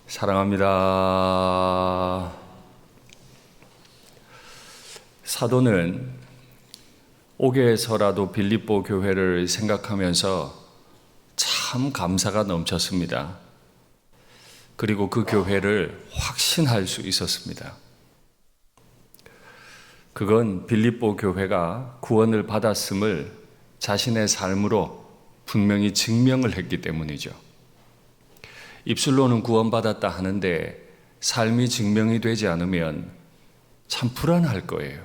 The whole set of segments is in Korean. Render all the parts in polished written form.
사랑합니다. 사도는 옥에서라도 빌립보 교회를 생각하면서 참 감사가 넘쳤습니다. 그리고 그 교회를 확신할 수 있었습니다. 그건 빌립보 교회가 구원을 받았음을 자신의 삶으로 분명히 증명을 했기 때문이죠. 입술로는 구원받았다 하는데 삶이 증명이 되지 않으면 참 불안할 거예요.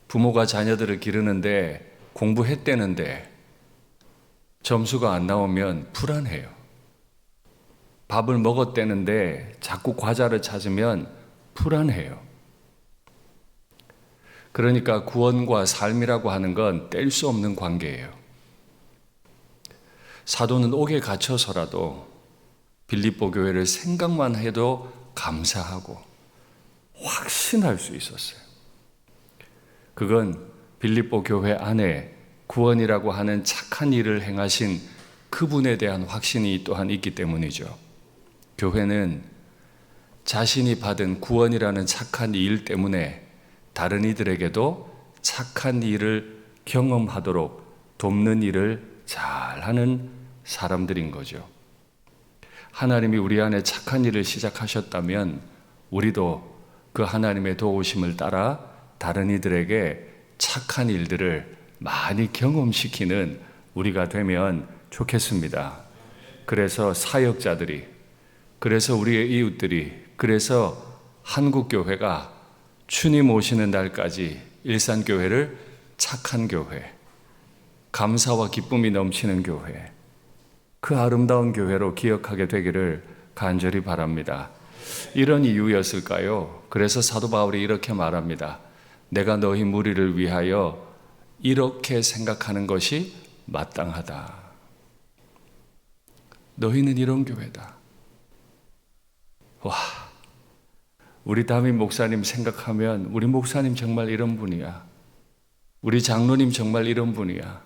부모가 자녀들을 기르는데 공부했대는데 점수가 안 나오면 불안해요. 밥을 먹었대는데 자꾸 과자를 찾으면 불안해요. 그러니까 구원과 삶이라고 하는 건 뗄 수 없는 관계예요. 사도는 옥에 갇혀서라도 빌립보 교회를 생각만 해도 감사하고 확신할 수 있었어요. 그건 빌립보 교회 안에 구원이라고 하는 착한 일을 행하신 그분에 대한 확신이 또한 있기 때문이죠. 교회는 자신이 받은 구원이라는 착한 일 때문에 다른 이들에게도 착한 일을 경험하도록 돕는 일을 잘하는 사람들인 거죠. 하나님이 우리 안에 착한 일을 시작하셨다면 우리도 그 하나님의 도우심을 따라 다른 이들에게 착한 일들을 많이 경험시키는 우리가 되면 좋겠습니다. 그래서 사역자들이, 그래서 우리의 이웃들이, 그래서 한국교회가 주님 오시는 날까지 일산교회를 착한 교회, 감사와 기쁨이 넘치는 교회, 그 아름다운 교회로 기억하게 되기를 간절히 바랍니다. 이런 이유였을까요? 그래서 사도 바울이 이렇게 말합니다. 내가 너희 무리를 위하여 이렇게 생각하는 것이 마땅하다. 너희는 이런 교회다. 와, 우리 담임 목사님 생각하면 우리 목사님 정말 이런 분이야. 우리 장로님 정말 이런 분이야.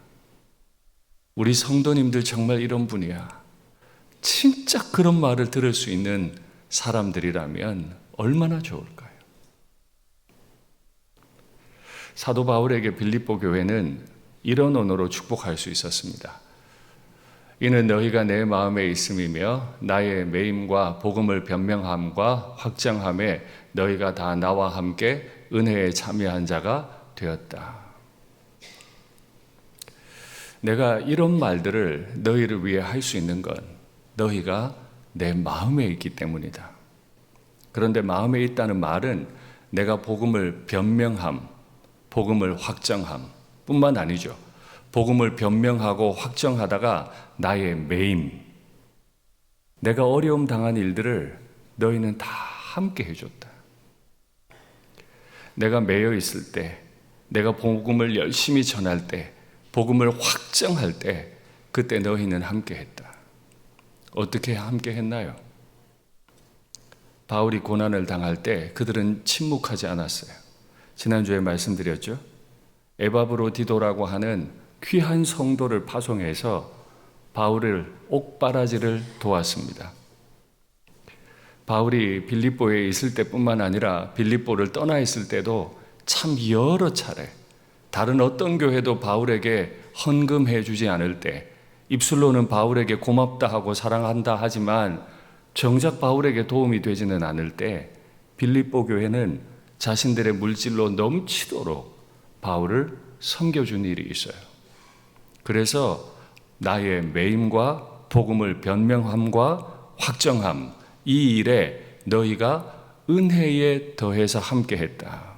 우리 성도님들 정말 이런 분이야. 진짜 그런 말을 들을 수 있는 사람들이라면 얼마나 좋을까요? 사도 바울에게 빌립보 교회는 이런 언어로 축복할 수 있었습니다. 이는 너희가 내 마음에 있음이며 나의 매임과 복음을 변명함과 확장함에 너희가 다 나와 함께 은혜에 참여한 자가 되었다. 내가 이런 말들을 너희를 위해 할 수 있는 건 너희가 내 마음에 있기 때문이다. 그런데 마음에 있다는 말은 내가 복음을 변명함, 복음을 확정함 뿐만 아니죠. 복음을 변명하고 확정하다가 나의 매임, 내가 어려움 당한 일들을 너희는 다 함께 해줬다. 내가 매여 있을 때, 내가 복음을 열심히 전할 때, 복음을 확정할 때 그때 너희는 함께 했다. 어떻게 함께 했나요? 바울이 고난을 당할 때 그들은 침묵하지 않았어요. 지난주에 말씀드렸죠. 에바브로디도라고 하는 귀한 성도를 파송해서 바울을 옥바라지를 도왔습니다. 바울이 빌립보에 있을 때뿐만 아니라 빌립보를 떠나 있을 때도 참 여러 차례 다른 어떤 교회도 바울에게 헌금해 주지 않을 때, 입술로는 바울에게 고맙다 하고 사랑한다 하지만 정작 바울에게 도움이 되지는 않을 때 빌립보 교회는 자신들의 물질로 넘치도록 바울을 섬겨준 일이 있어요. 그래서 나의 매임과 복음을 변명함과 확정함, 이 일에 너희가 은혜에 더해서 함께했다.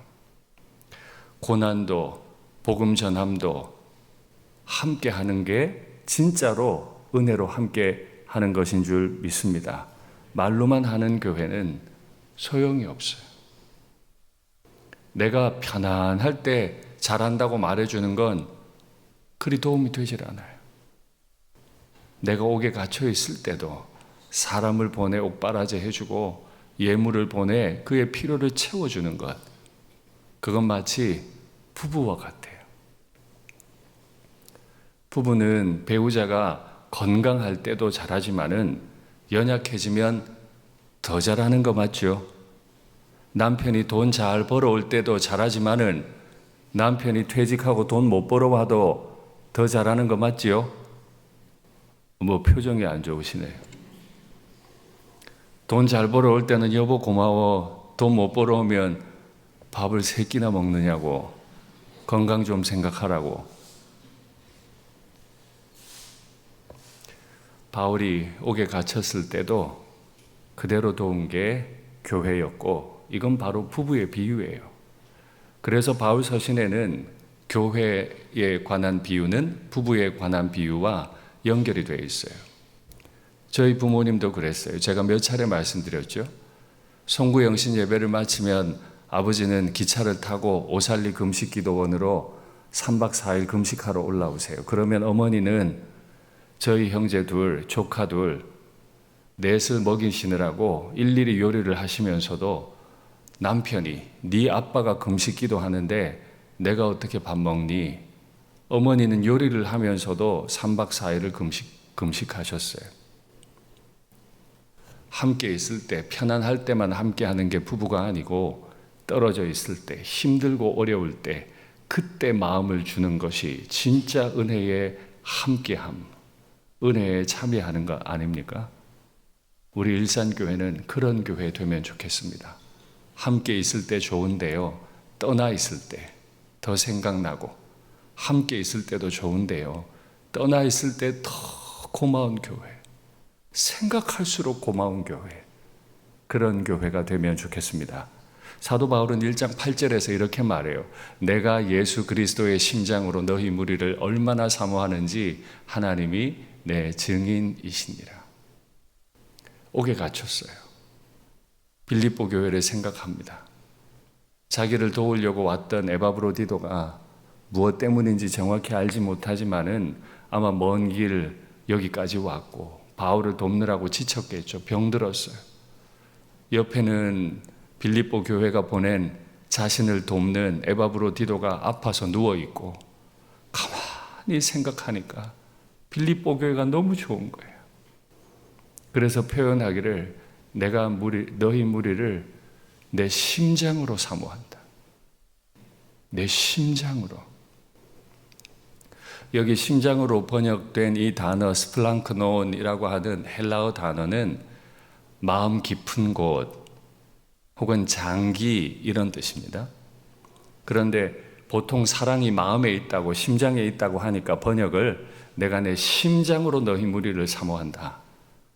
고난도 복음 전함도 함께 하는 게 진짜로 은혜로 함께 하는 것인 줄 믿습니다. 말로만 하는 교회는 소용이 없어요. 내가 편안할 때 잘한다고 말해주는 건 그리 도움이 되질 않아요. 내가 옥에 갇혀 있을 때도 사람을 보내 옥바라지 해주고 예물을 보내 그의 필요를 채워주는 것, 그건 마치 부부와 같아요. 부부는 배우자가 건강할 때도 잘하지만은 연약해지면 더 잘하는 거 맞죠? 남편이 돈 잘 벌어올 때도 잘하지만은 남편이 퇴직하고 돈 못 벌어와도 더 잘하는 거 맞지요? 뭐 표정이 안 좋으시네요. 돈 잘 벌어올 때는 여보 고마워. 돈 못 벌어오면 밥을 3끼나 먹느냐고. 건강 좀 생각하라고. 바울이 옥에 갇혔을 때도 그대로 도운 게 교회였고, 이건 바로 부부의 비유예요. 그래서 바울 서신에는 교회에 관한 비유는 부부에 관한 비유와 연결이 되어 있어요. 저희 부모님도 그랬어요. 제가 몇 차례 말씀드렸죠. 송구영신 예배를 마치면 아버지는 기차를 타고 오살리 금식기도원으로 3박 4일 금식하러 올라오세요. 그러면 어머니는 저희 형제 둘, 조카 둘, 넷을 먹이시느라고 일일이 요리를 하시면서도 남편이 네 아빠가 금식기도 하는데 내가 어떻게 밥 먹니? 어머니는 요리를 하면서도 3박 4일을 금식하셨어요. 함께 있을 때, 편안할 때만 함께 하는 게 부부가 아니고 떨어져 있을 때, 힘들고 어려울 때, 그때 마음을 주는 것이 진짜 은혜의 함께함, 은혜에 참여하는 것 아닙니까? 우리 일산교회는 그런 교회 되면 좋겠습니다. 함께 있을 때 좋은데요, 떠나 있을 때 더 생각나고, 함께 있을 때도 좋은데요, 떠나 있을 때 더 고마운 교회, 생각할수록 고마운 교회, 그런 교회가 되면 좋겠습니다. 사도 바울은 1장 8절에서 이렇게 말해요. 내가 예수 그리스도의 심장으로 너희 무리를 얼마나 사모하는지 하나님이 내 증인이시니라. 옥에 갇혔어요. 빌립보 교회를 생각합니다. 자기를 도우려고 왔던 에바브로디도가 무엇 때문인지 정확히 알지 못하지만은 아마 먼 길 여기까지 왔고 바울을 돕느라고 지쳤겠죠. 병들었어요. 옆에는 빌립보 교회가 보낸 자신을 돕는 에바브로디도가 아파서 누워있고, 가만히 생각하니까 빌립보 교회가 너무 좋은 거예요. 그래서 표현하기를 내가 너희 무리를 내 심장으로 사모한다. 내 심장으로. 여기 심장으로 번역된 이 단어 스플랑크논이라고 하는 헬라어 단어는 마음 깊은 곳 혹은 장기 이런 뜻입니다. 그런데 보통 사랑이 마음에 있다고 심장에 있다고 하니까 번역을 내가 내 심장으로 너희 무리를 사모한다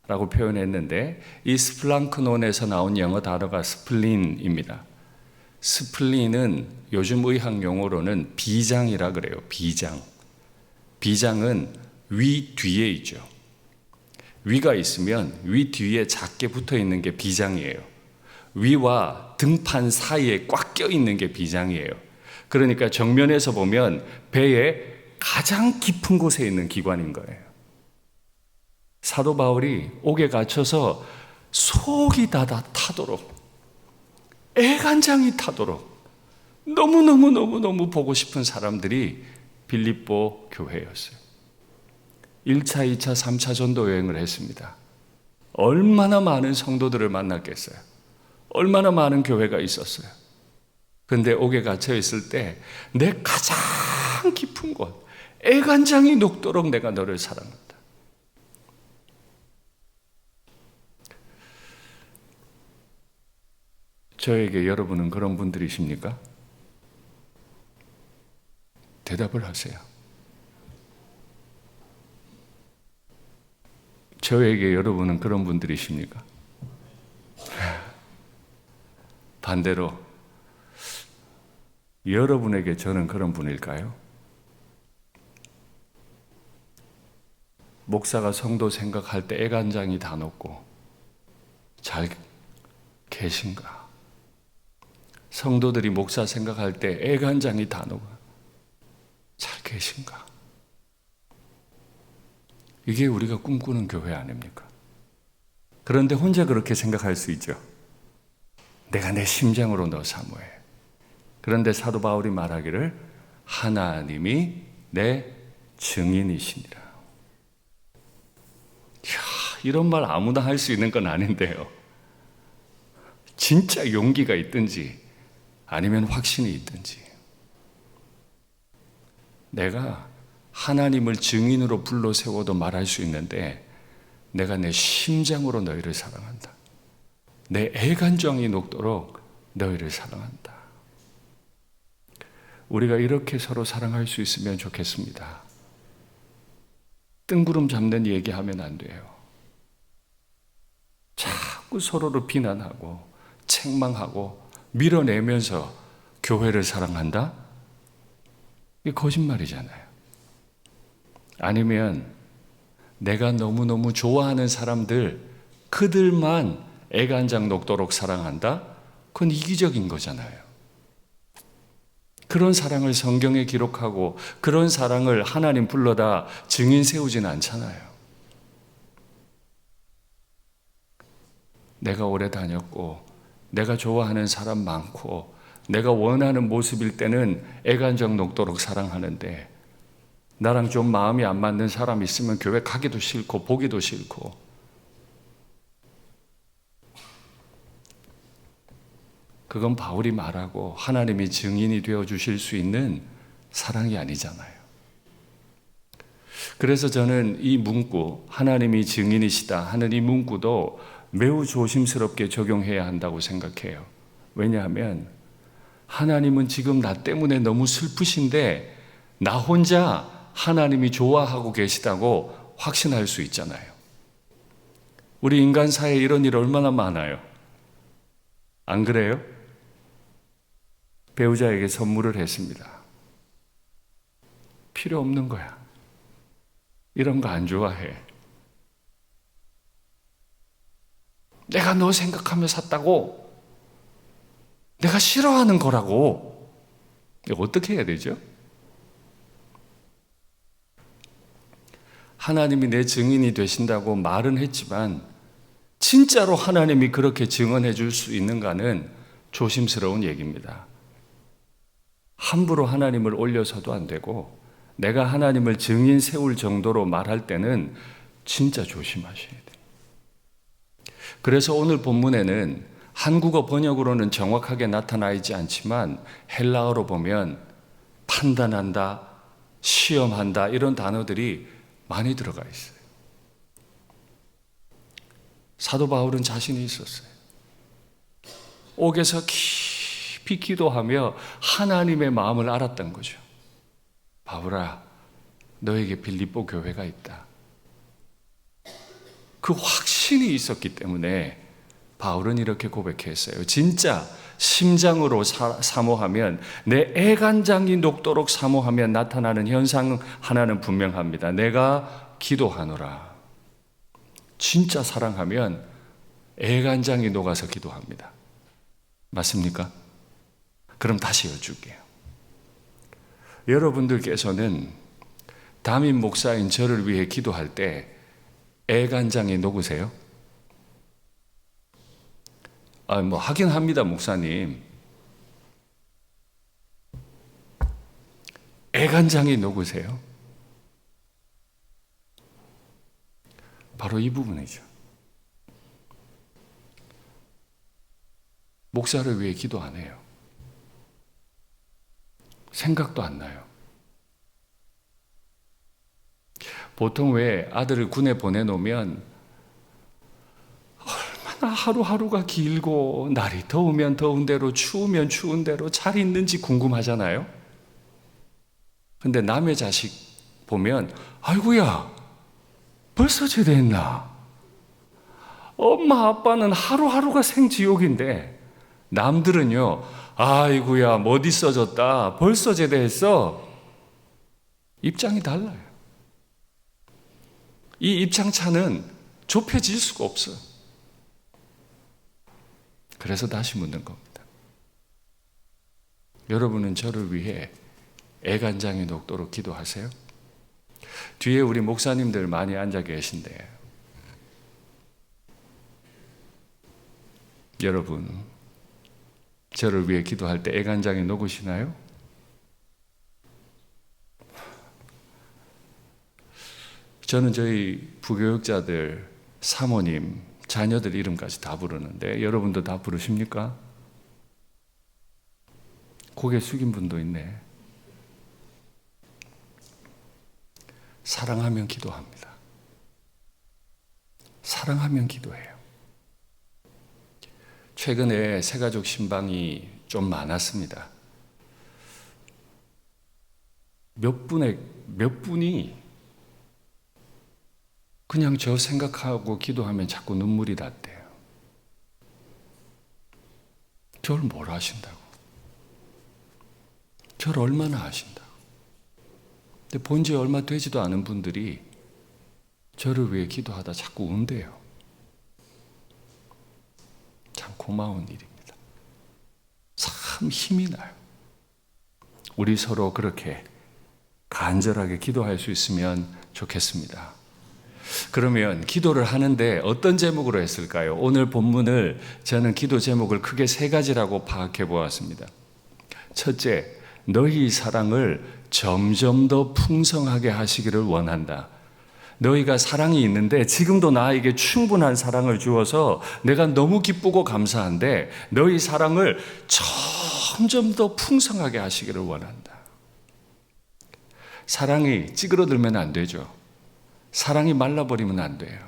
라고 표현했는데, 이 스플랑크논에서 나온 영어 단어가 스플린입니다. 스플린은 요즘 의학 용어로는 비장이라 그래요. 비장. 비장은 위 뒤에 있죠. 위가 있으면 위 뒤에 작게 붙어 있는 게 비장이에요. 위와 등판 사이에 꽉 껴 있는 게 비장이에요. 그러니까 정면에서 보면 배의 가장 깊은 곳에 있는 기관인 거예요. 사도 바울이 옥에 갇혀서 속이 다다 타도록, 애간장이 타도록 너무너무 보고 싶은 사람들이 빌립보 교회였어요. 1차, 2차, 3차 전도 여행을 했습니다. 얼마나 많은 성도들을 만났겠어요. 얼마나 많은 교회가 있었어요. 근데 옥에 갇혀 있을 때 내 가장 깊은 곳, 애간장이 녹도록 내가 너를 사랑한다. 저에게 여러분은 그런 분들이십니까? 대답을 하세요. 저에게 여러분은 그런 분들이십니까? 반대로 여러분에게 저는 그런 분일까요? 목사가 성도 생각할 때 애간장이 다 녹고 잘 계신가? 성도들이 목사 생각할 때 애간장이 다 녹아 잘 계신가? 이게 우리가 꿈꾸는 교회 아닙니까? 그런데 혼자 그렇게 생각할 수 있죠. 내가 내 심장으로 너 사모해. 그런데 사도 바울이 말하기를 하나님이 내 증인이시니라. 이야, 이런 말 아무나 할 수 있는 건 아닌데요. 진짜 용기가 있든지 아니면 확신이 있든지 내가 하나님을 증인으로 불러 세워도 말할 수 있는데 내가 내 심장으로 너희를 사랑한다. 내 애간장이 녹도록 너희를 사랑한다. 우리가 이렇게 서로 사랑할 수 있으면 좋겠습니다. 뜬구름 잡는 얘기하면 안 돼요. 자꾸 서로를 비난하고 책망하고 밀어내면서 교회를 사랑한다? 이게 거짓말이잖아요. 아니면 내가 너무너무 좋아하는 사람들, 그들만 애간장 녹도록 사랑한다? 그건 이기적인 거잖아요. 그런 사랑을 성경에 기록하고 그런 사랑을 하나님 불러다 증인 세우지는 않잖아요. 내가 오래 다녔고 내가 좋아하는 사람 많고 내가 원하는 모습일 때는 애간장 녹도록 사랑하는데 나랑 좀 마음이 안 맞는 사람 있으면 교회 가기도 싫고 보기도 싫고 그건 바울이 말하고 하나님이 증인이 되어 주실 수 있는 사랑이 아니잖아요. 그래서 저는 이 문구, 하나님이 증인이시다 하는 이 문구도 매우 조심스럽게 적용해야 한다고 생각해요. 왜냐하면 하나님은 지금 나 때문에 너무 슬프신데 나 혼자 하나님이 좋아하고 계시다고 확신할 수 있잖아요. 우리 인간 사회에 이런 일 얼마나 많아요. 안 그래요? 배우자에게 선물을 했습니다. 필요 없는 거야. 이런 거 안 좋아해. 내가 너 생각하며 샀다고. 내가 싫어하는 거라고. 이거 어떻게 해야 되죠? 하나님이 내 증인이 되신다고 말은 했지만 진짜로 하나님이 그렇게 증언해 줄 수 있는가는 조심스러운 얘기입니다. 함부로 하나님을 올려서도 안 되고 내가 하나님을 증인 세울 정도로 말할 때는 진짜 조심하셔야 돼요. 그래서 오늘 본문에는 한국어 번역으로는 정확하게 나타나 있지 않지만 헬라어로 보면 판단한다, 시험한다 이런 단어들이 많이 들어가 있어요. 사도 바울은 자신이 있었어요. 옥에서 깊이 기도하며 하나님의 마음을 알았던 거죠. 바울아, 너에게 빌립보 교회가 있다. 그 확신이 있었기 때문에 바울은 이렇게 고백했어요. 진짜 심장으로 사모하면 내 애간장이 녹도록 사모하면 나타나는 현상 하나는 분명합니다. 내가 기도하노라. 진짜 사랑하면 애간장이 녹아서 기도합니다. 맞습니까? 그럼 다시 여쭐게요. 여러분들께서는 담임 목사인 저를 위해 기도할 때 애간장이 녹으세요? 하긴 합니다, 목사님. 애간장이 녹으세요? 바로 이 부분이죠. 목사를 위해 기도 안 해요. 생각도 안 나요. 보통 왜 아들을 군에 보내놓으면 얼마나 하루하루가 길고 날이 더우면 더운 대로 추우면 추운 대로 잘 있는지 궁금하잖아요. 근데 남의 자식 보면 아이고야 벌써 제대했나? 엄마 아빠는 하루하루가 생지옥인데 남들은요 아이고야 못 있어졌다 벌써 제대했어. 입장이 달라요. 이 입장차는 좁혀질 수가 없어요. 그래서 다시 묻는 겁니다. 여러분은 저를 위해 애간장이 녹도록 기도하세요? 뒤에 우리 목사님들 많이 앉아 계신데 여러분 저를 위해 기도할 때 애간장이 녹으시나요? 저는 저희 부교육자들 사모님, 자녀들 이름까지 다 부르는데 여러분도 다 부르십니까? 고개 숙인 분도 있네. 사랑하면 기도합니다. 사랑하면 기도해요. 최근에 새가족 신방이 좀 많았습니다. 몇 분이 그냥 저 생각하고 기도하면 자꾸 눈물이 났대요. 저를 뭘 하신다고? 저를 얼마나 아신다고? 근데 본지 얼마 되지도 않은 분들이 저를 위해 기도하다 자꾸 운대요. 참 고마운 일입니다. 참 힘이 나요. 우리 서로 그렇게 간절하게 기도할 수 있으면 좋겠습니다. 그러면 기도를 하는데 어떤 제목으로 했을까요? 오늘 본문을 저는 기도 제목을 크게 세 가지라고 파악해 보았습니다. 첫째, 너희 사랑을 점점 더 풍성하게 하시기를 원한다. 너희가 사랑이 있는데 지금도 나에게 충분한 사랑을 주어서 내가 너무 기쁘고 감사한데 너희 사랑을 점점 더 풍성하게 하시기를 원한다. 사랑이 찌그러들면 안 되죠. 사랑이 말라버리면 안 돼요.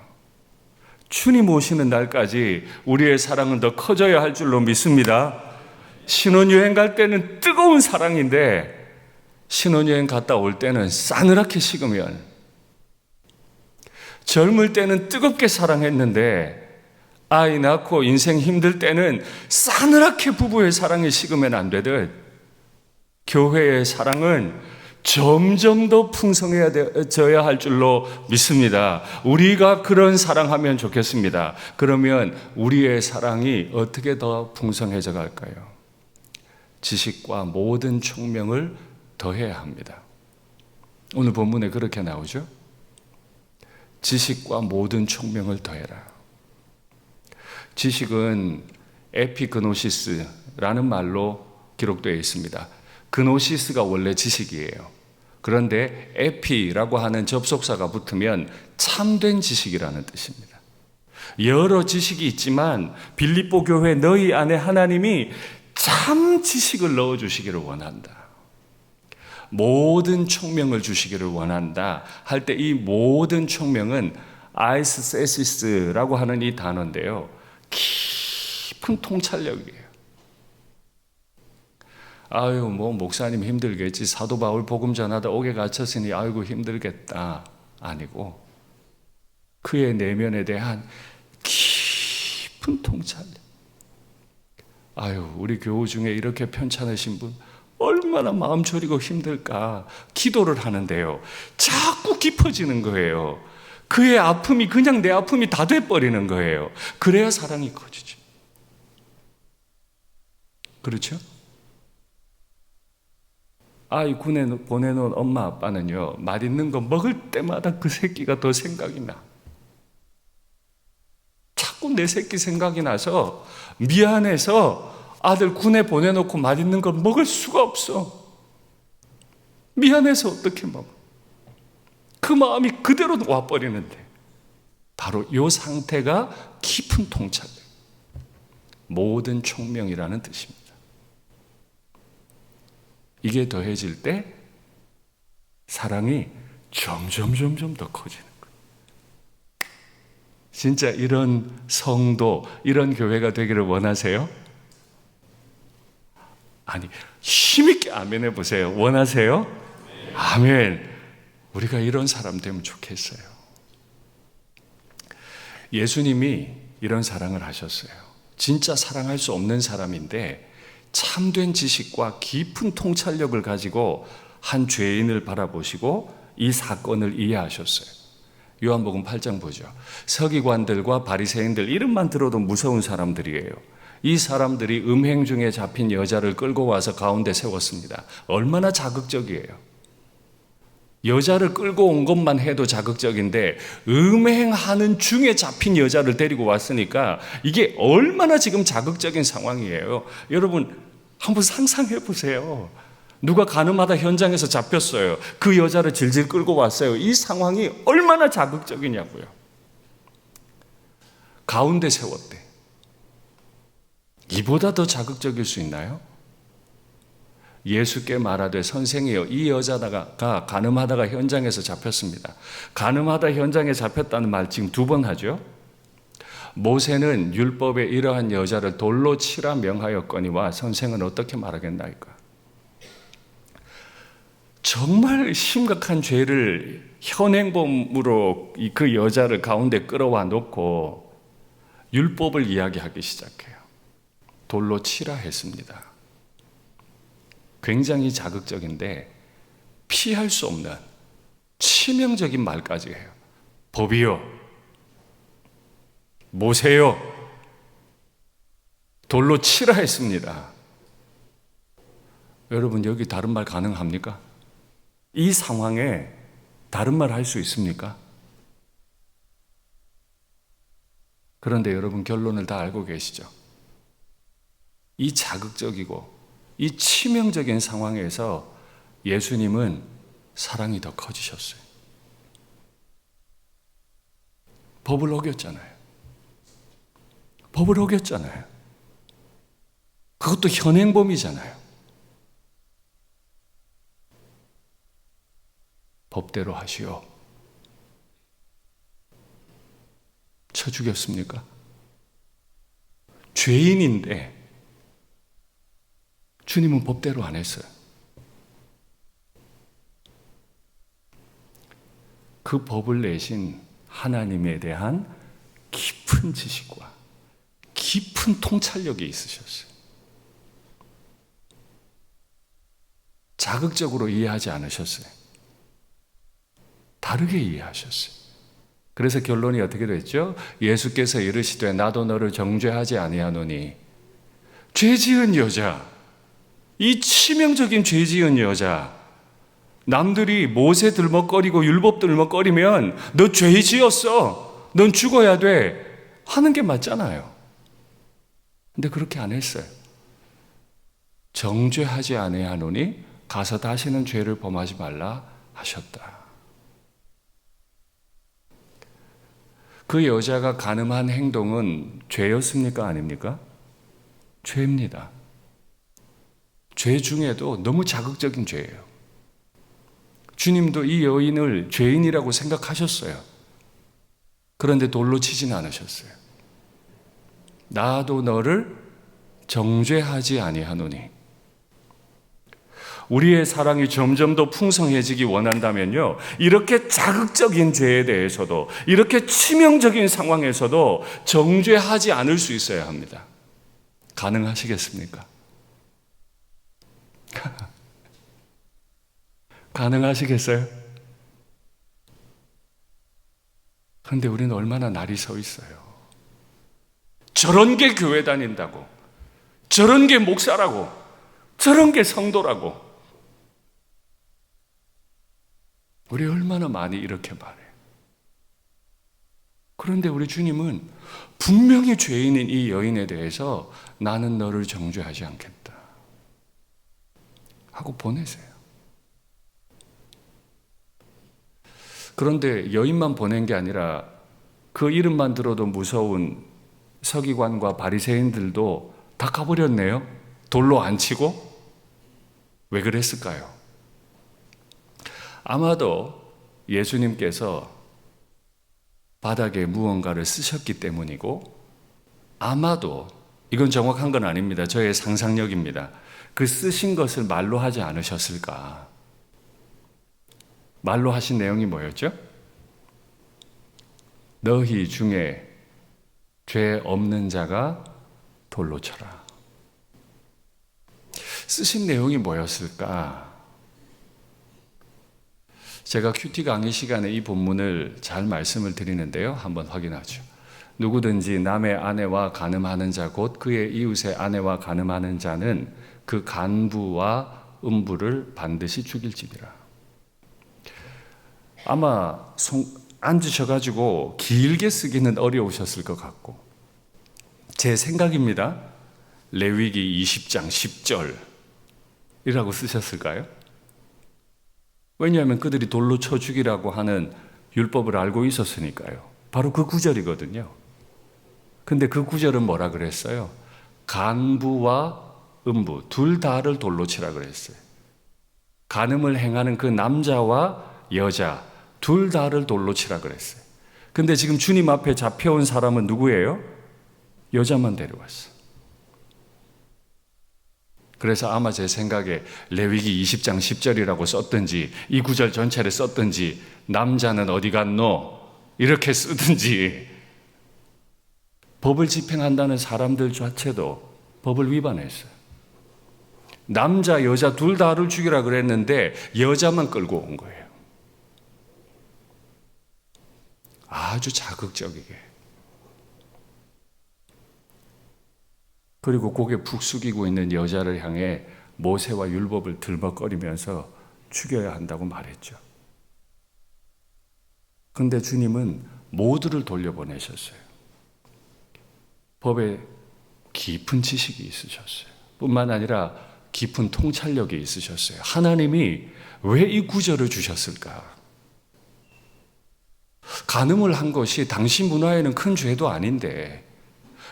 주님 오시는 날까지 우리의 사랑은 더 커져야 할 줄로 믿습니다. 신혼여행 갈 때는 뜨거운 사랑인데 신혼여행 갔다 올 때는 싸늘하게 식으면, 젊을 때는 뜨겁게 사랑했는데 아이 낳고 인생 힘들 때는 싸늘하게 부부의 사랑이 식으면 안 되듯 교회의 사랑은 점점 더 풍성해져야 할 줄로 믿습니다. 우리가 그런 사랑하면 좋겠습니다. 그러면 우리의 사랑이 어떻게 더 풍성해져 갈까요? 지식과 모든 총명을 더해야 합니다. 오늘 본문에 그렇게 나오죠? 지식과 모든 총명을 더해라. 지식은 에피그노시스라는 말로 기록되어 있습니다. 그노시스가 원래 지식이에요. 그런데 에피라고 하는 접속사가 붙으면 참된 지식이라는 뜻입니다. 여러 지식이 있지만 빌립보 교회 너희 안에 하나님이 참 지식을 넣어주시기를 원한다. 모든 총명을 주시기를 원한다 할 때 이 모든 총명은 아이스세시스라고 하는 이 단어인데요. 깊은 통찰력이에요. 아유, 목사님 힘들겠지. 사도 바울 복음 전하다 옥에 갇혔으니 아이고 힘들겠다. 아니고 그의 내면에 대한 깊은 통찰력. 아유, 우리 교우 중에 이렇게 편찮으신 분 얼마나 마음 졸이고 힘들까. 기도를 하는데요. 자꾸 깊어지는 거예요. 그의 아픔이 그냥 내 아픔이 다 돼버리는 거예요. 그래야 사랑이 커지죠. 그렇죠? 아이 군에 보내놓은 엄마 아빠는요, 맛있는 거 먹을 때마다 그 새끼가 더 생각이 나. 자꾸 내 새끼 생각이 나서 미안해서 아들 군에 보내놓고 맛있는 걸 먹을 수가 없어. 미안해서 어떻게 먹어? 그 마음이 그대로 와버리는데 바로 이 상태가 깊은 통찰력, 모든 총명이라는 뜻입니다. 이게 더해질 때 사랑이 점점 더 커지는 거예요. 진짜 이런 성도, 이런 교회가 되기를 원하세요? 아니, 힘있게 아멘 해보세요. 원하세요? 아멘. 우리가 이런 사람 되면 좋겠어요. 예수님이 이런 사랑을 하셨어요. 진짜 사랑할 수 없는 사람인데 참된 지식과 깊은 통찰력을 가지고 한 죄인을 바라보시고 이 사건을 이해하셨어요. 요한복음 8장 보죠. 서기관들과 바리새인들 이름만 들어도 무서운 사람들이에요. 이 사람들이 음행 중에 잡힌 여자를 끌고 와서 가운데 세웠습니다. 얼마나 자극적이에요. 여자를 끌고 온 것만 해도 자극적인데 음행하는 중에 잡힌 여자를 데리고 왔으니까 이게 얼마나 지금 자극적인 상황이에요. 여러분 한번 상상해 보세요. 누가 가늠하다 현장에서 잡혔어요. 그 여자를 질질 끌고 왔어요. 이 상황이 얼마나 자극적이냐고요. 가운데 세웠대. 이보다 더 자극적일 수 있나요? 예수께 말하되 선생이여, 이 여자가 간음하다가 현장에서 잡혔습니다. 간음하다 현장에 잡혔다는 말 지금 2번 하죠. 모세는 율법에 이러한 여자를 돌로 치라 명하였거니와 선생은 어떻게 말하겠나이까? 정말 심각한 죄를 현행범으로 그 여자를 가운데 끌어와 놓고 율법을 이야기하기 시작해요. 돌로 치라 했습니다. 굉장히 자극적인데 피할 수 없는 치명적인 말까지 해요. 법이요, 모세요, 돌로 치라 했습니다. 여러분, 여기 다른 말 가능합니까? 이 상황에 다른 말 할 수 있습니까? 그런데 여러분, 결론을 다 알고 계시죠? 이 자극적이고 이 치명적인 상황에서 예수님은 사랑이 더 커지셨어요. 법을 어겼잖아요. 법을 어겼잖아요. 그것도 현행범이잖아요. 법대로 하시오. 쳐 죽였습니까? 죄인인데 주님은 법대로 안 했어요. 그 법을 내신 하나님에 대한 깊은 지식과 깊은 통찰력이 있으셨어요. 자극적으로 이해하지 않으셨어요. 다르게 이해하셨어요. 그래서 결론이 어떻게 됐죠? 예수께서 이르시되 나도 너를 정죄하지 아니하노니, 죄 지은 여자, 이 치명적인 죄 지은 여자, 남들이 모세 들먹거리고 율법 들먹거리면 너 죄 지었어, 넌 죽어야 돼 하는 게 맞잖아요. 근데 그렇게 안 했어요. 정죄하지 아니하노니 가서 다시는 죄를 범하지 말라 하셨다. 그 여자가 간음한 행동은 죄였습니까? 아닙니까? 죄입니다. 죄 중에도 너무 자극적인 죄예요. 주님도 이 여인을 죄인이라고 생각하셨어요. 그런데 돌로 치진 않으셨어요. 나도 너를 정죄하지 아니하노니. 우리의 사랑이 점점 더 풍성해지기 원한다면요, 이렇게 자극적인 죄에 대해서도, 이렇게 치명적인 상황에서도 정죄하지 않을 수 있어야 합니다. 가능하시겠습니까? 가능하시겠어요? 그런데 우리는 얼마나 날이 서 있어요. 저런 게 교회 다닌다고, 저런 게 목사라고, 저런 게 성도라고. 우리 얼마나 많이 이렇게 말해요. 그런데 우리 주님은 분명히 죄인인 이 여인에 대해서 나는 너를 정죄하지 않겠다 하고 보내세요. 그런데 여인만 보낸 게 아니라 그 이름만 들어도 무서운 서기관과 바리새인들도 다 가버렸네요. 돌로 안 치고. 왜 그랬을까요? 아마도 예수님께서 바닥에 무언가를 쓰셨기 때문이고, 아마도, 이건 정확한 건 아닙니다. 저의 상상력입니다. 그 쓰신 것을 말로 하지 않으셨을까? 말로 하신 내용이 뭐였죠? 너희 중에 죄 없는 자가 돌로 쳐라. 쓰신 내용이 뭐였을까? 제가 큐티 강의 시간에 이 본문을 잘 말씀을 드리는데요. 한번 확인하죠. 누구든지 남의 아내와 간음하는 자 곧 그의 이웃의 아내와 간음하는 자는 그 간부와 음부를 반드시 죽일지니라. 아마 앉으셔가지고 길게 쓰기는 어려우셨을 것 같고, 제 생각입니다. 레위기 20장 10절이라고 쓰셨을까요? 왜냐하면 그들이 돌로 쳐 죽이라고 하는 율법을 알고 있었으니까요. 바로 그 구절이거든요. 근데 그 구절은 뭐라 그랬어요? 간부와 음부 둘 다를 돌로 치라 그랬어요. 간음을 행하는 그 남자와 여자 둘 다를 돌로 치라 그랬어요. 근데 지금 주님 앞에 잡혀온 사람은 누구예요? 여자만 데려왔어요. 그래서 아마 제 생각에 레위기 20장 10절이라고 썼든지 이 구절 전체를 썼든지 남자는 어디 갔노? 이렇게 쓰든지 법을 집행한다는 사람들 자체도 법을 위반했어요. 남자, 여자 둘 다를 죽이라 그랬는데 여자만 끌고 온 거예요. 아주 자극적이게. 그리고 고개 푹 숙이고 있는 여자를 향해 모세와 율법을 들먹거리면서 죽여야 한다고 말했죠. 그런데 주님은 모두를 돌려보내셨어요. 법에 깊은 지식이 있으셨어요. 뿐만 아니라 깊은 통찰력이 있으셨어요. 하나님이 왜 이 구절을 주셨을까? 간음을 한 것이 당시 문화에는 큰 죄도 아닌데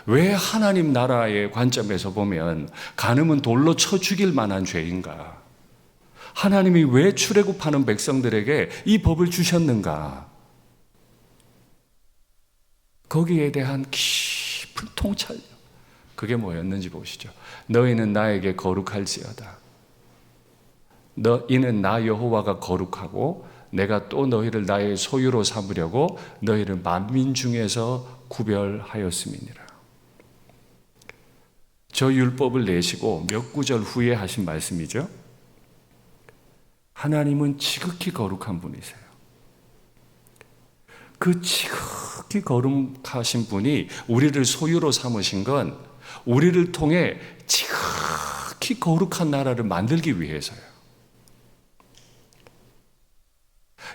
왜 하나님 나라의 관점에서 보면 간음은 돌로 쳐 죽일 만한 죄인가? 하나님이 왜 출애굽하는 백성들에게 이 법을 주셨는가? 거기에 대한 깊은 통찰력, 그게 뭐였는지 보시죠. 너희는 나에게 거룩할지어다. 이는 나 여호와가 거룩하고 내가 또 너희를 나의 소유로 삼으려고 너희를 만민 중에서 구별하였음이니라. 저 율법을 내시고 몇 구절 후에 하신 말씀이죠. 하나님은 지극히 거룩한 분이세요. 그 지극히 거룩하신 분이 우리를 소유로 삼으신 건 우리를 통해 지극히 거룩한 나라를 만들기 위해서요.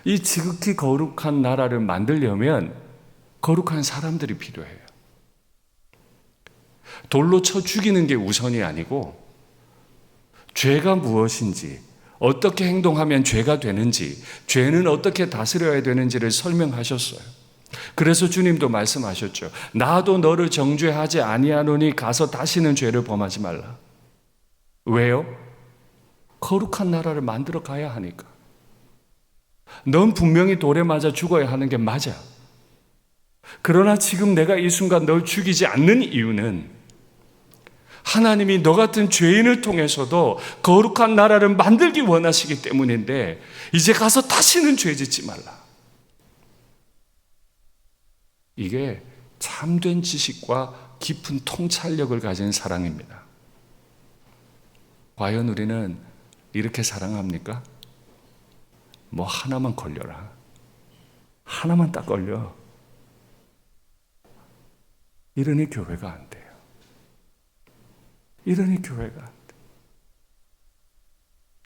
이 지극히 거룩한 나라를 만들려면 거룩한 사람들이 필요해요. 돌로 쳐 죽이는 게 우선이 아니고 죄가 무엇인지, 어떻게 행동하면 죄가 되는지, 죄는 어떻게 다스려야 되는지를 설명하셨어요. 그래서 주님도 말씀하셨죠. 나도 너를 정죄하지 아니하노니 가서 다시는 죄를 범하지 말라. 왜요? 거룩한 나라를 만들어 가야 하니까. 넌 분명히 돌에 맞아 죽어야 하는 게 맞아. 그러나 지금 내가 이 순간 널 죽이지 않는 이유는 하나님이 너 같은 죄인을 통해서도 거룩한 나라를 만들기 원하시기 때문인데 이제 가서 다시는 죄 짓지 말라. 이게 참된 지식과 깊은 통찰력을 가진 사랑입니다. 과연 우리는 이렇게 사랑합니까? 뭐 하나만 걸려라. 하나만 딱 걸려. 이러니 교회가 안 돼요. 이러니 교회가 안 돼.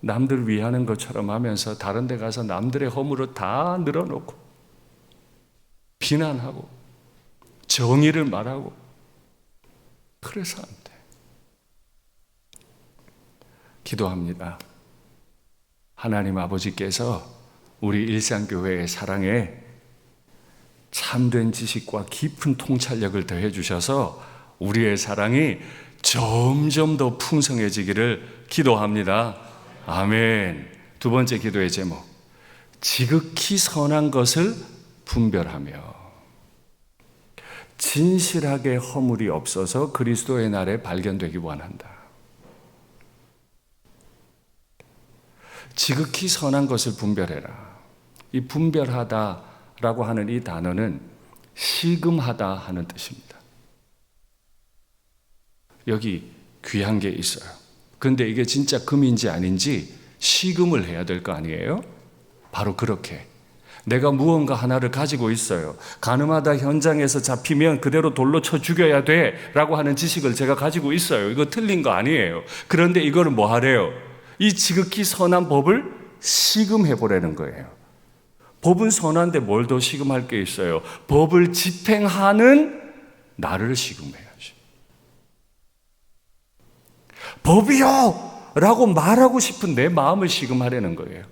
남들 위하는 것처럼 하면서 다른 데 가서 남들의 허물을 다 늘어놓고 비난하고 정의를 말하고 그래서 안 돼. 기도합니다. 하나님 아버지께서 우리 일상교회의 사랑에 참된 지식과 깊은 통찰력을 더해 주셔서 우리의 사랑이 점점 더 풍성해지기를 기도합니다. 아멘. 두 번째 기도의 제목, 지극히 선한 것을 분별하며 진실하게 허물이 없어서 그리스도의 날에 발견되기 원한다. 지극히 선한 것을 분별해라. 이 분별하다라고 하는 이 단어는 시금하다 하는 뜻입니다. 여기 귀한 게 있어요. 근데 이게 진짜 금인지 아닌지 시금을 해야 될 거 아니에요? 바로 그렇게 내가 무언가 하나를 가지고 있어요. 간음하다 현장에서 잡히면 그대로 돌로 쳐 죽여야 돼 라고 하는 지식을 제가 가지고 있어요. 이거 틀린 거 아니에요. 그런데 이거를 뭐 하래요? 이 지극히 선한 법을 시금해보라는 거예요. 법은 선한데 뭘 더 시금할 게 있어요? 법을 집행하는 나를 시금해야지. 법이요! 라고 말하고 싶은 내 마음을 시금하려는 거예요.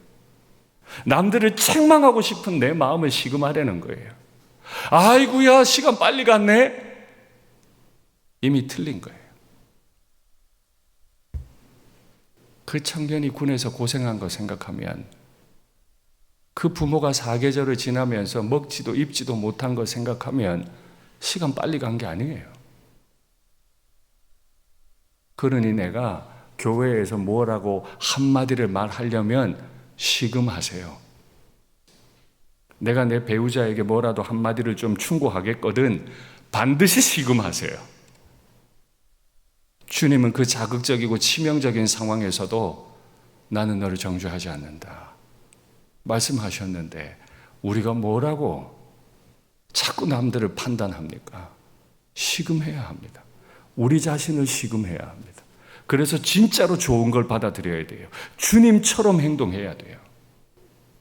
남들을 책망하고 싶은 내 마음을 시금하려는 거예요. 아이고야, 시간 빨리 갔네? 이미 틀린 거예요. 그 청년이 군에서 고생한 거 생각하면, 그 부모가 사계절을 지나면서 먹지도 입지도 못한 거 생각하면 시간 빨리 간 게 아니에요. 그러니 내가 교회에서 뭐라고 한마디를 말하려면 시금하세요. 내가 내 배우자에게 뭐라도 한마디를 좀 충고하겠거든 반드시 시금하세요. 주님은 그 자극적이고 치명적인 상황에서도 나는 너를 정죄하지 않는다 말씀하셨는데, 우리가 뭐라고 자꾸 남들을 판단합니까? 시금해야 합니다. 우리 자신을 시금해야 합니다. 그래서 진짜로 좋은 걸 받아들여야 돼요. 주님처럼 행동해야 돼요.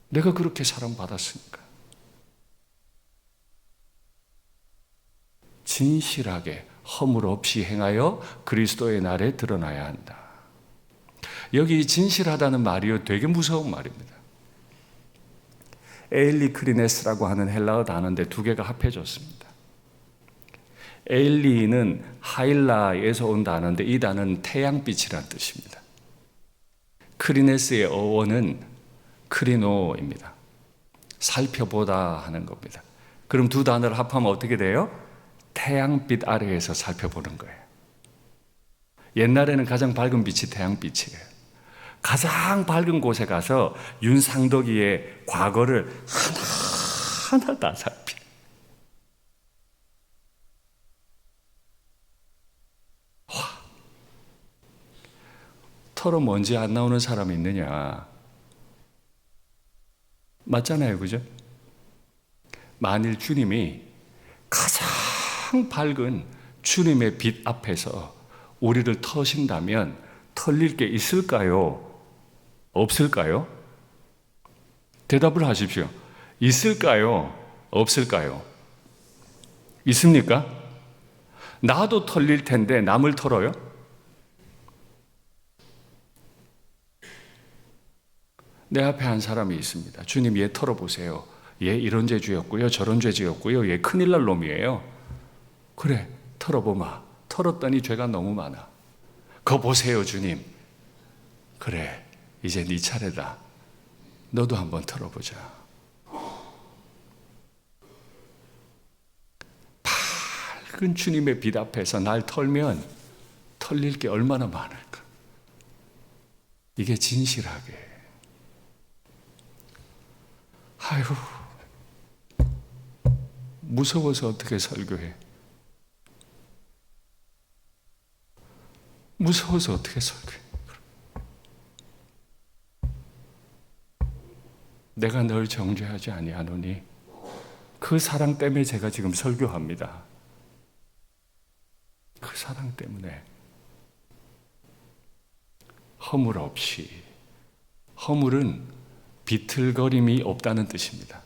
내가 그렇게 사랑받았으니까. 진실하게 허물 없이 행하여 그리스도의 날에 드러나야 한다. 여기 진실하다는 말이요, 되게 무서운 말입니다. 에일리크리네스라고 하는 헬라어 단어인데 두 개가 합해졌습니다. 에일리는 하일라에서 온 단어인데 이 단어는 태양빛이라는 뜻입니다. 크리네스의 어원은 크리노입니다. 살펴보다 하는 겁니다. 그럼 두 단어를 합하면 어떻게 돼요? 태양빛 아래에서 살펴보는 거예요. 옛날에는 가장 밝은 빛이 태양빛이에요. 가장 밝은 곳에 가서 윤상덕이의 과거를 하나하나 다 살피. 털어 먼지 안 나오는 사람이 있느냐? 맞잖아요, 그죠? 만일 주님이 가장 밝은 주님의 빛 앞에서 우리를 터신다면 털릴 게 있을까요? 없을까요? 대답을 하십시오. 있을까요? 없을까요? 있습니까? 나도 털릴 텐데 남을 털어요? 내 앞에 한 사람이 있습니다. 주님, 얘 털어보세요. 얘 이런 죄 지었고요, 저런 죄 지었고요, 얘 큰일 날 놈이에요. 그래, 털어보마. 털었더니 죄가 너무 많아. 그거 보세요, 주님. 그래, 이제 네 차례다. 너도 한번 털어보자. 밝은 주님의 빛 앞에서 날 털면 털릴 게 얼마나 많을까. 이게 진실하게. 아유, 무서워서 어떻게 설교해? 무서워서 어떻게 설교해? 내가 널 정죄하지 아니하노니 그 사랑 때문에 제가 지금 설교합니다. 그 사랑 때문에. 허물 없이. 허물은 비틀거림이 없다는 뜻입니다.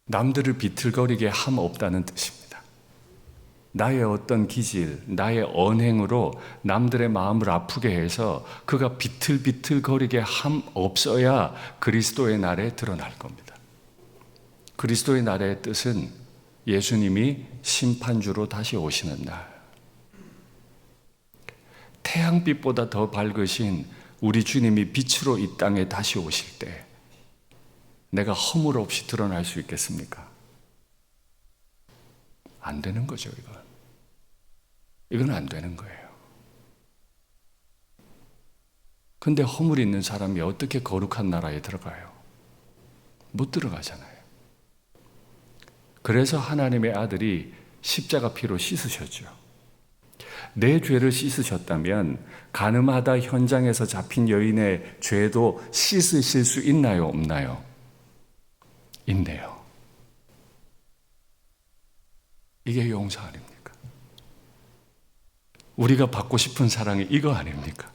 남들을 비틀거리게 함 없다는 뜻입니다. 나의 어떤 기질, 나의 언행으로 남들의 마음을 아프게 해서 그가 비틀비틀거리게 함 없어야 그리스도의 날에 드러날 겁니다. 그리스도의 날의 뜻은 예수님이 심판주로 다시 오시는 날. 태양빛보다 더 밝으신 우리 주님이 빛으로 이 땅에 다시 오실 때 내가 허물 없이 드러날 수 있겠습니까? 안 되는 거죠, 이건. 이건 안 되는 거예요. 근데 허물 있는 사람이 어떻게 거룩한 나라에 들어가요? 못 들어가잖아요. 그래서 하나님의 아들이 십자가 피로 씻으셨죠. 내 죄를 씻으셨다면 가늠하다 현장에서 잡힌 여인의 죄도 씻으실 수 있나요, 없나요? 있네요. 이게 용서 아닙니까? 우리가 받고 싶은 사랑이 이거 아닙니까?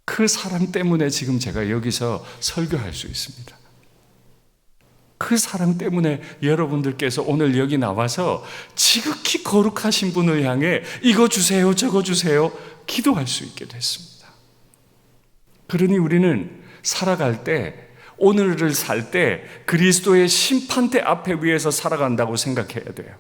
그 사랑 때문에 지금 제가 여기서 설교할 수 있습니다. 그 사랑 때문에 여러분들께서 오늘 여기 나와서 지극히 거룩하신 분을 향해 이거 주세요, 저거 주세요 기도할 수 있게 됐습니다. 그러니 우리는 살아갈 때 오늘을 살 때 그리스도의 심판대 앞에 위에서 살아간다고 생각해야 돼요.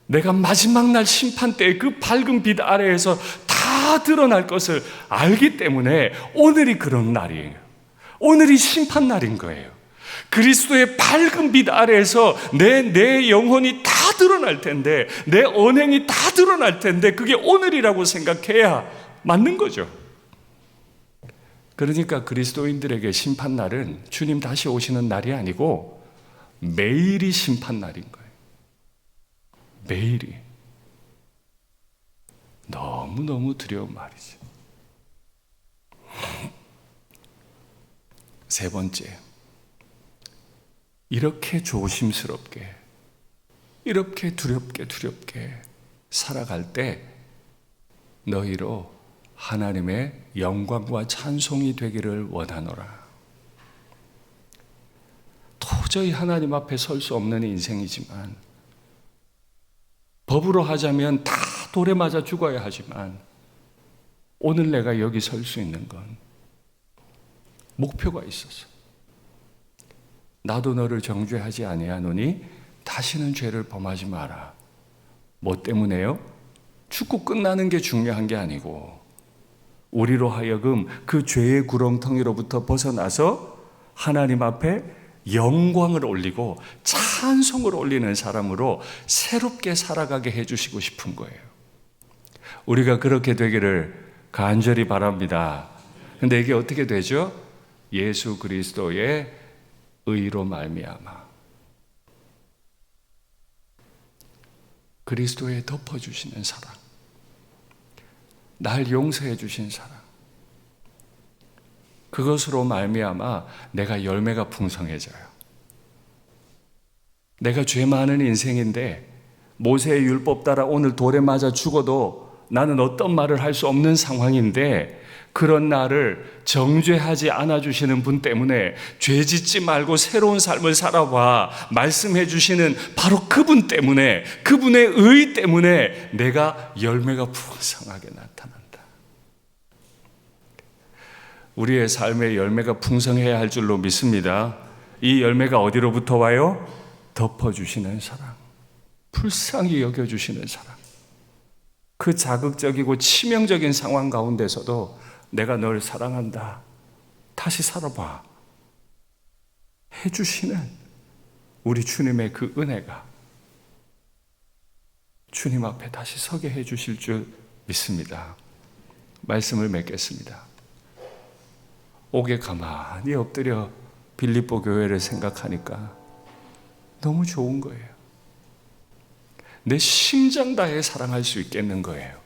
내가 마지막 날 심판대의 그 밝은 빛 아래에서 다 드러날 것을 알기 때문에 오늘이 그런 날이에요. 오늘이 심판 날인 거예요. 그리스도의 밝은 빛 아래에서 내 영혼이 다 드러날 텐데, 내 언행이 다 드러날 텐데, 그게 오늘이라고 생각해야 맞는 거죠. 그러니까 그리스도인들에게 심판 날은 주님 다시 오시는 날이 아니고 매일이 심판 날인 거예요. 매일이. 너무너무 두려운 말이죠. 세 번째, 이렇게 조심스럽게, 이렇게 두렵게 살아갈 때 너희로 하나님의 영광과 찬송이 되기를 원하노라. 도저히 하나님 앞에 설 수 없는 인생이지만, 법으로 하자면 다 돌에 맞아 죽어야 하지만, 오늘 내가 여기 설 수 있는 건 목표가 있어서, 나도 너를 정죄하지 아니하노니 다시는 죄를 범하지 마라. 뭐 때문에요? 죽고 끝나는 게 중요한 게 아니고, 우리로 하여금 그 죄의 구렁텅이로부터 벗어나서 하나님 앞에 영광을 올리고 찬송을 올리는 사람으로 새롭게 살아가게 해주시고 싶은 거예요. 우리가 그렇게 되기를 간절히 바랍니다. 근데 이게 어떻게 되죠? 예수 그리스도의 의로 말미암아, 그리스도의 덮어주시는 사랑, 날 용서해 주신 사랑, 그것으로 말미암아 내가 열매가 풍성해져요. 내가 죄 많은 인생인데 모세의 율법 따라 오늘 돌에 맞아 죽어도 나는 어떤 말을 할 수 없는 상황인데, 그런 나를 정죄하지 않아 주시는 분 때문에 죄 짓지 말고 새로운 삶을 살아봐 말씀해 주시는 바로 그분 때문에, 그분의 의 때문에 내가 열매가 풍성하게 나타난다. 우리의 삶의 열매가 풍성해야 할 줄로 믿습니다. 이 열매가 어디로부터 와요? 덮어주시는 사랑, 불쌍히 여겨주시는 사랑. 그 자극적이고 치명적인 상황 가운데서도 내가 널 사랑한다, 다시 살아봐 해주시는 우리 주님의 그 은혜가 주님 앞에 다시 서게 해주실 줄 믿습니다. 말씀을 맺겠습니다. 옥에 가만히 엎드려 빌립보 교회를 생각하니까 너무 좋은 거예요. 내 심장 다해 사랑할 수 있겠는 거예요.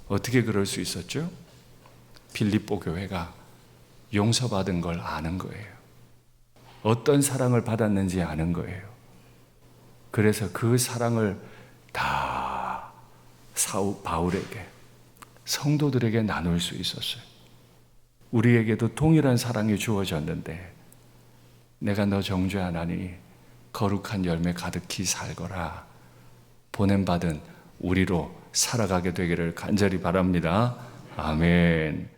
어떻게 그럴 수 있었죠? 빌립보 교회가 용서받은 걸 아는 거예요. 어떤 사랑을 받았는지 아는 거예요. 그래서 그 사랑을 다 바울에게, 성도들에게 나눌 수 있었어요. 우리에게도 동일한 사랑이 주어졌는데, 내가 너 정죄하나니 거룩한 열매 가득히 살거라, 보냄받은 우리로 살아가게 되기를 간절히 바랍니다. 아멘.